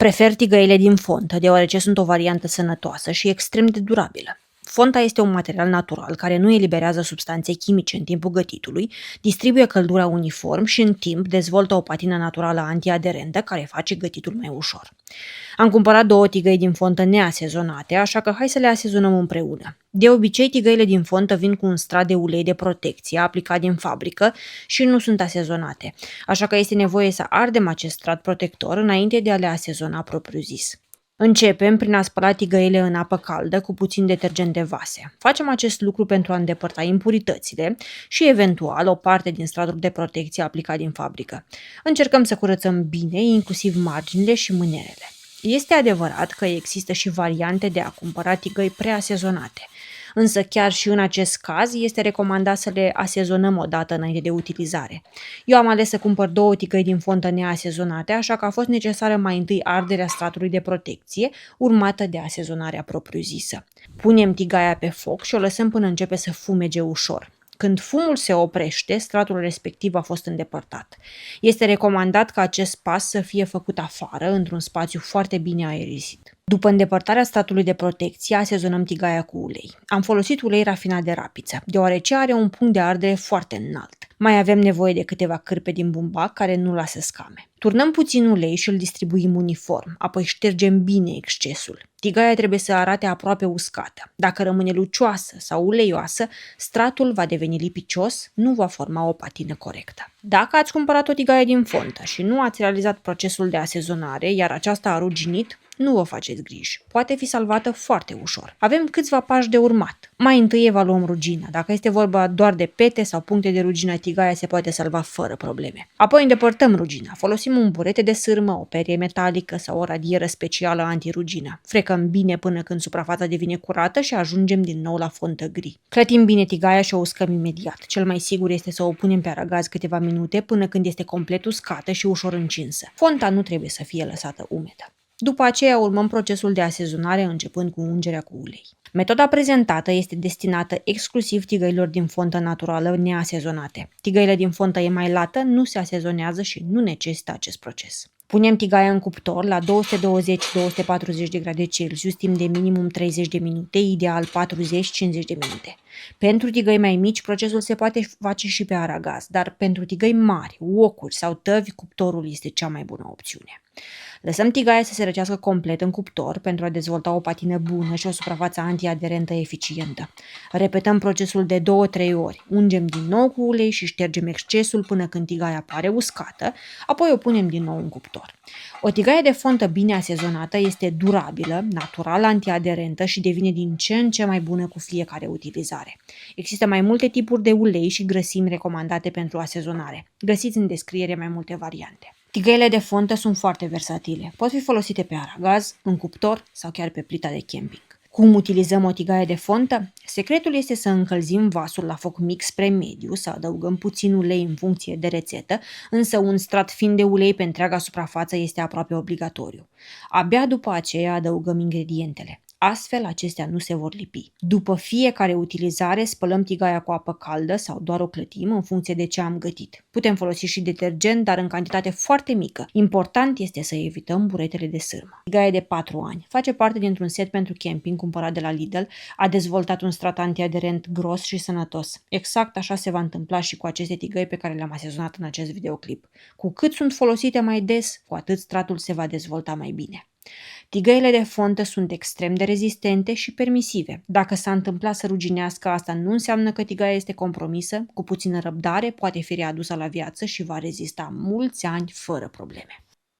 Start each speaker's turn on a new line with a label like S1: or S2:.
S1: Prefer tigăile din fontă, deoarece sunt o variantă sănătoasă și extrem de durabilă. Fonta este un material natural care nu eliberează substanțe chimice în timpul gătitului, distribuie căldura uniform și în timp dezvoltă o patină naturală antiaderentă care face gătitul mai ușor. Am cumpărat 2 tigăi din fontă neasezonate, așa că hai să le asezonăm împreună. De obicei, tigăile din fontă vin cu un strat de ulei de protecție aplicat din fabrică și nu sunt asezonate, așa că este nevoie să ardem acest strat protector înainte de a le asezona propriu-zis. Începem prin a spăla tigăile în apă caldă cu puțin detergent de vase. Facem acest lucru pentru a îndepărta impuritățile și, eventual, o parte din stratul de protecție aplicat din fabrică. Încercăm să curățăm bine, inclusiv marginile și mânerele. Este adevărat că există și variante de a cumpăra tigăi preasezonate, însă chiar și în acest caz este recomandat să le asezonăm o dată înainte de utilizare. Eu am ales să cumpăr 2 tigăi din fontă neasezonate, așa că a fost necesară mai întâi arderea stratului de protecție, urmată de asezonarea propriu-zisă. Punem tigaia pe foc și o lăsăm până începe să fumege ușor. Când fumul se oprește, stratul respectiv a fost îndepărtat. Este recomandat ca acest pas să fie făcut afară, într-un spațiu foarte bine aerisit. După îndepărtarea stratului de protecție, asezonăm tigaia cu ulei. Am folosit ulei rafinat de rapiță, deoarece are un punct de ardere foarte înalt. Mai avem nevoie de câteva cârpe din bumbac care nu lasă scame. Turnăm puțin ulei și îl distribuim uniform, apoi ștergem bine excesul. Tigaia trebuie să arate aproape uscată. Dacă rămâne lucioasă sau uleioasă, stratul va deveni lipicios, nu va forma o patină corectă. Dacă ați cumpărat o tigaie din fontă și nu ați realizat procesul de asezonare, iar aceasta a ruginit, nu vă faceți griji. Poate fi salvată foarte ușor. Avem câțiva pași de urmat. Mai întâi evaluăm rugina. Dacă este vorba doar de pete sau puncte de rugină, tigaia se poate salva fără probleme. Apoi îndepărtăm rugina. Folosim un burete de sârmă, o perie metalică sau o radieră specială antirugină. Frecăm bine până când suprafața devine curată și ajungem din nou la fontă gri. Clătim bine tigaia și o uscăm imediat. Cel mai sigur este să o punem pe aragaz câteva minute până când este complet uscată și ușor încinsă. Fonta nu trebuie să fie lăsată umedă. După aceea urmăm procesul de asezonare începând cu ungerea cu ulei. Metoda prezentată este destinată exclusiv tigăilor din fontă naturală neasezonate. Tigăile din fontă e mai lată nu se asezonează și nu necesită acest proces. Punem tigaia în cuptor la 220-240 de grade Celsius timp de minimum 30 de minute, ideal 40-50 de minute. Pentru tigăi mai mici, procesul se poate face și pe aragaz, dar pentru tigăi mari, wokuri sau tăvi, cuptorul este cea mai bună opțiune. Lăsăm tigaia să se răcească complet în cuptor pentru a dezvolta o patină bună și o suprafață antiaderentă eficientă. Repetăm procesul de 2-3 ori. Ungem din nou cu ulei și ștergem excesul până când tigaia pare uscată, apoi o punem din nou în cuptor. O tigaie de fontă bine asezonată este durabilă, naturală, antiaderentă și devine din ce în ce mai bună cu fiecare utilizare. Există mai multe tipuri de ulei și grăsimi recomandate pentru asezonare. Găsiți în descriere mai multe variante. Tigăile de fontă sunt foarte versatile. Pot fi folosite pe aragaz, în cuptor sau chiar pe plita de camping. Cum utilizăm o tigaie de fontă? Secretul este să încălzim vasul la foc mic spre mediu, să adăugăm puțin ulei în funcție de rețetă, însă un strat fin de ulei pe întreaga suprafață este aproape obligatoriu. Abia după aceea adăugăm ingredientele. Astfel, acestea nu se vor lipi. După fiecare utilizare, spălăm tigaia cu apă caldă sau doar o clătim în funcție de ce am gătit. Putem folosi și detergent, dar în cantitate foarte mică. Important este să evităm buretele de sârmă. Tigaia de 4 ani. Face parte dintr-un set pentru camping cumpărat de la Lidl. A dezvoltat un strat antiaderent gros și sănătos. Exact așa se va întâmpla și cu aceste tigăi pe care le-am asezonat în acest videoclip. Cu cât sunt folosite mai des, cu atât stratul se va dezvolta mai bine. Tigăile de fontă sunt extrem de rezistente și permisive. Dacă s-a întâmplat să ruginească, asta nu înseamnă că tigaia este compromisă. Cu puțină răbdare poate fi readusă la viață și va rezista mulți ani fără probleme.